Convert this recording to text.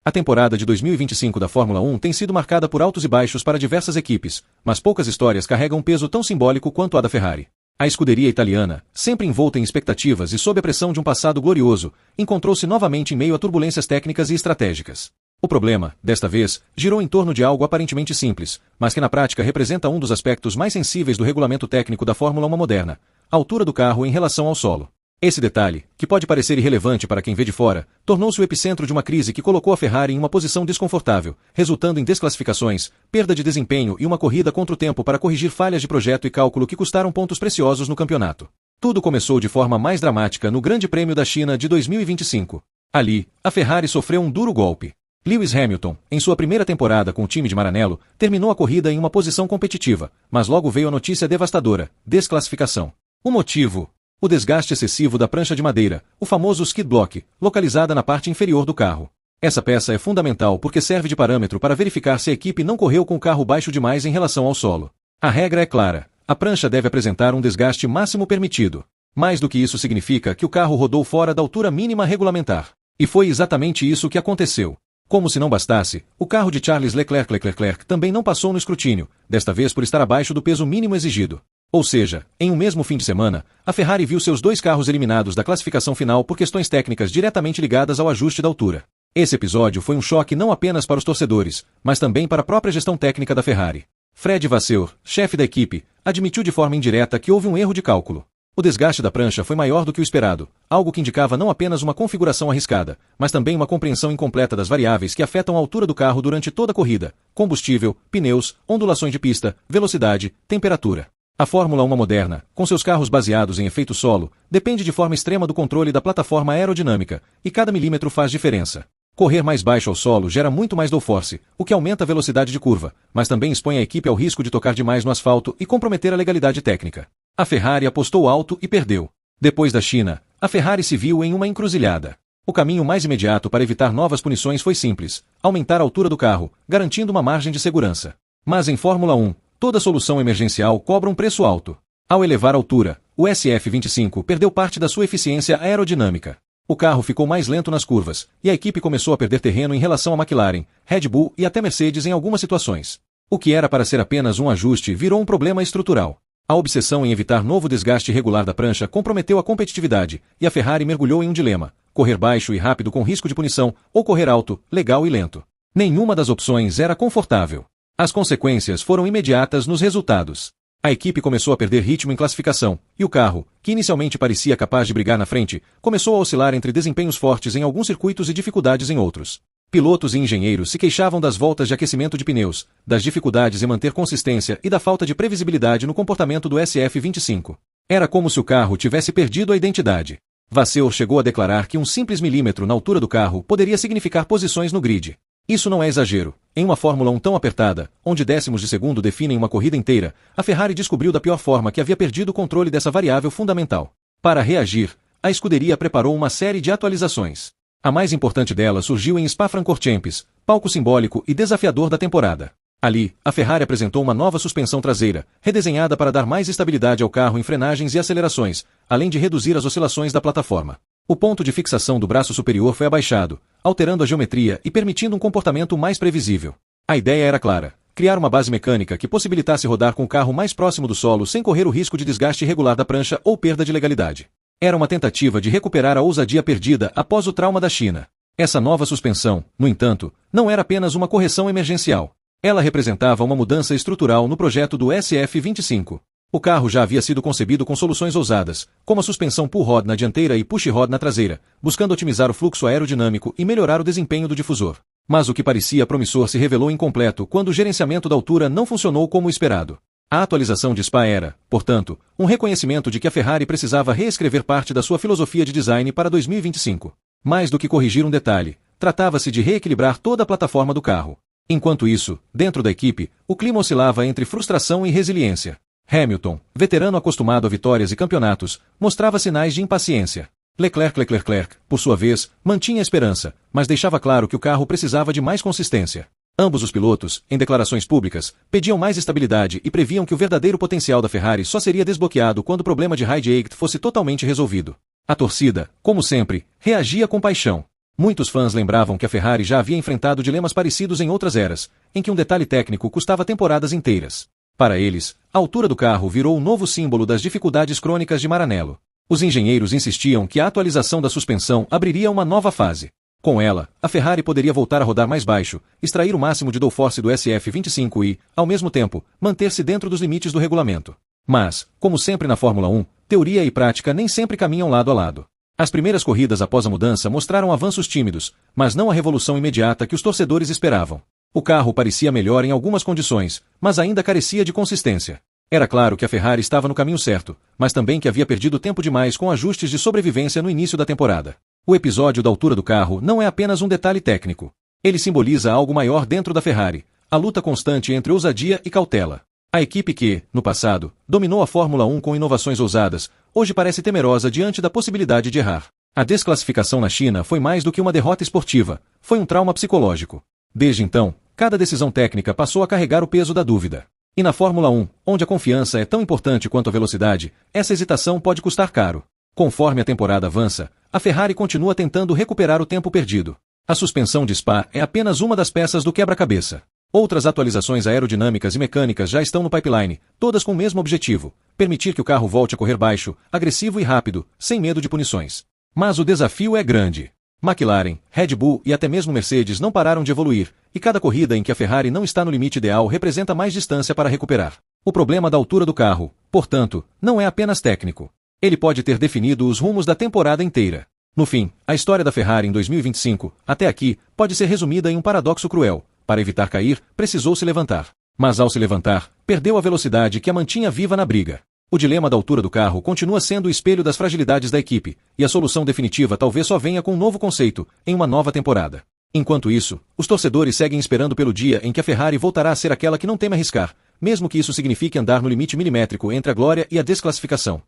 A temporada de 2025 da Fórmula 1 tem sido marcada por altos e baixos para diversas equipes, mas poucas histórias carregam um peso tão simbólico quanto a da Ferrari. A escuderia italiana, sempre envolta em expectativas e sob a pressão de um passado glorioso, encontrou-se novamente em meio a turbulências técnicas e estratégicas. O problema, desta vez, girou em torno de algo aparentemente simples, mas que na prática representa um dos aspectos mais sensíveis do regulamento técnico da Fórmula 1 moderna: a altura do carro em relação ao solo. Esse detalhe, que pode parecer irrelevante para quem vê de fora, tornou-se o epicentro de uma crise que colocou a Ferrari em uma posição desconfortável, resultando em desclassificações, perda de desempenho e uma corrida contra o tempo para corrigir falhas de projeto e cálculo que custaram pontos preciosos no campeonato. Tudo começou de forma mais dramática no Grande Prêmio da China de 2025. Ali, a Ferrari sofreu um duro golpe. Lewis Hamilton, em sua primeira temporada com o time de Maranello, terminou a corrida em uma posição competitiva, mas logo veio a notícia devastadora: desclassificação. O motivo? O desgaste excessivo da prancha de madeira, o famoso skid block, localizada na parte inferior do carro. Essa peça é fundamental porque serve de parâmetro para verificar se a equipe não correu com o carro baixo demais em relação ao solo. A regra é clara: a prancha deve apresentar um desgaste máximo permitido. Mais do que isso significa que o carro rodou fora da altura mínima regulamentar. E foi exatamente isso que aconteceu. Como se não bastasse, o carro de Charles Leclerc também não passou no escrutínio, desta vez por estar abaixo do peso mínimo exigido. Ou seja, em um mesmo fim de semana, a Ferrari viu seus dois carros eliminados da classificação final por questões técnicas diretamente ligadas ao ajuste da altura. Esse episódio foi um choque não apenas para os torcedores, mas também para a própria gestão técnica da Ferrari. Fred Vasseur, chefe da equipe, admitiu de forma indireta que houve um erro de cálculo. O desgaste da prancha foi maior do que o esperado, algo que indicava não apenas uma configuração arriscada, mas também uma compreensão incompleta das variáveis que afetam a altura do carro durante toda a corrida: combustível, pneus, ondulações de pista, velocidade, temperatura. A Fórmula 1 moderna, com seus carros baseados em efeito solo, depende de forma extrema do controle da plataforma aerodinâmica, e cada milímetro faz diferença. Correr mais baixo ao solo gera muito mais downforce, o que aumenta a velocidade de curva, mas também expõe a equipe ao risco de tocar demais no asfalto e comprometer a legalidade técnica. A Ferrari apostou alto e perdeu. Depois da China, a Ferrari se viu em uma encruzilhada. O caminho mais imediato para evitar novas punições foi simples: aumentar a altura do carro, garantindo uma margem de segurança. Mas em Fórmula 1, toda solução emergencial cobra um preço alto. Ao elevar a altura, o SF25 perdeu parte da sua eficiência aerodinâmica. O carro ficou mais lento nas curvas, e a equipe começou a perder terreno em relação a McLaren, Red Bull e até Mercedes em algumas situações. O que era para ser apenas um ajuste virou um problema estrutural. A obsessão em evitar novo desgaste irregular da prancha comprometeu a competitividade, e a Ferrari mergulhou em um dilema: correr baixo e rápido com risco de punição, ou correr alto, legal e lento. Nenhuma das opções era confortável. As consequências foram imediatas nos resultados. A equipe começou a perder ritmo em classificação, e o carro, que inicialmente parecia capaz de brigar na frente, começou a oscilar entre desempenhos fortes em alguns circuitos e dificuldades em outros. Pilotos e engenheiros se queixavam das voltas de aquecimento de pneus, das dificuldades em manter consistência e da falta de previsibilidade no comportamento do SF25. Era como se o carro tivesse perdido a identidade. Vasseur chegou a declarar que um simples milímetro na altura do carro poderia significar posições no grid. Isso não é exagero. Em uma Fórmula 1 tão apertada, onde décimos de segundo definem uma corrida inteira, a Ferrari descobriu da pior forma que havia perdido o controle dessa variável fundamental. Para reagir, a escuderia preparou uma série de atualizações. A mais importante delas surgiu em Spa-Francorchamps, palco simbólico e desafiador da temporada. Ali, a Ferrari apresentou uma nova suspensão traseira, redesenhada para dar mais estabilidade ao carro em frenagens e acelerações, além de reduzir as oscilações da plataforma. O ponto de fixação do braço superior foi abaixado, alterando a geometria e permitindo um comportamento mais previsível. A ideia era clara: criar uma base mecânica que possibilitasse rodar com o carro mais próximo do solo sem correr o risco de desgaste irregular da prancha ou perda de legalidade. Era uma tentativa de recuperar a ousadia perdida após o trauma da China. Essa nova suspensão, no entanto, não era apenas uma correção emergencial. Ela representava uma mudança estrutural no projeto do SF25. O carro já havia sido concebido com soluções ousadas, como a suspensão pull rod na dianteira e push rod na traseira, buscando otimizar o fluxo aerodinâmico e melhorar o desempenho do difusor. Mas o que parecia promissor se revelou incompleto quando o gerenciamento da altura não funcionou como esperado. A atualização de Spa era, portanto, um reconhecimento de que a Ferrari precisava reescrever parte da sua filosofia de design para 2025. Mais do que corrigir um detalhe, tratava-se de reequilibrar toda a plataforma do carro. Enquanto isso, dentro da equipe, o clima oscilava entre frustração e resiliência. Hamilton, veterano acostumado a vitórias e campeonatos, mostrava sinais de impaciência. Leclerc, por sua vez, mantinha esperança, mas deixava claro que o carro precisava de mais consistência. Ambos os pilotos, em declarações públicas, pediam mais estabilidade e previam que o verdadeiro potencial da Ferrari só seria desbloqueado quando o problema de Hyde-Aigt fosse totalmente resolvido. A torcida, como sempre, reagia com paixão. Muitos fãs lembravam que a Ferrari já havia enfrentado dilemas parecidos em outras eras, em que um detalhe técnico custava temporadas inteiras. Para eles, a altura do carro virou um novo símbolo das dificuldades crônicas de Maranello. Os engenheiros insistiam que a atualização da suspensão abriria uma nova fase. Com ela, a Ferrari poderia voltar a rodar mais baixo, extrair o máximo de downforce do SF25 e, ao mesmo tempo, manter-se dentro dos limites do regulamento. Mas, como sempre na Fórmula 1, teoria e prática nem sempre caminham lado a lado. As primeiras corridas após a mudança mostraram avanços tímidos, mas não a revolução imediata que os torcedores esperavam. O carro parecia melhor em algumas condições, mas ainda carecia de consistência. Era claro que a Ferrari estava no caminho certo, mas também que havia perdido tempo demais com ajustes de sobrevivência no início da temporada. O episódio da altura do carro não é apenas um detalhe técnico. Ele simboliza algo maior dentro da Ferrari, a luta constante entre ousadia e cautela. A equipe que, no passado, dominou a Fórmula 1 com inovações ousadas, hoje parece temerosa diante da possibilidade de errar. A desclassificação na China foi mais do que uma derrota esportiva, foi um trauma psicológico. Desde então, cada decisão técnica passou a carregar o peso da dúvida. E na Fórmula 1, onde a confiança é tão importante quanto a velocidade, essa hesitação pode custar caro. Conforme a temporada avança, a Ferrari continua tentando recuperar o tempo perdido. A suspensão de Spa é apenas uma das peças do quebra-cabeça. Outras atualizações aerodinâmicas e mecânicas já estão no pipeline, todas com o mesmo objetivo: permitir que o carro volte a correr baixo, agressivo e rápido, sem medo de punições. Mas o desafio é grande. McLaren, Red Bull e até mesmo Mercedes não pararam de evoluir, e cada corrida em que a Ferrari não está no limite ideal representa mais distância para recuperar. O problema da altura do carro, portanto, não é apenas técnico. Ele pode ter definido os rumos da temporada inteira. No fim, a história da Ferrari em 2025, até aqui, pode ser resumida em um paradoxo cruel. Para evitar cair, precisou se levantar. Mas ao se levantar, perdeu a velocidade que a mantinha viva na briga. O dilema da altura do carro continua sendo o espelho das fragilidades da equipe, e a solução definitiva talvez só venha com um novo conceito, em uma nova temporada. Enquanto isso, os torcedores seguem esperando pelo dia em que a Ferrari voltará a ser aquela que não teme arriscar, mesmo que isso signifique andar no limite milimétrico entre a glória e a desclassificação.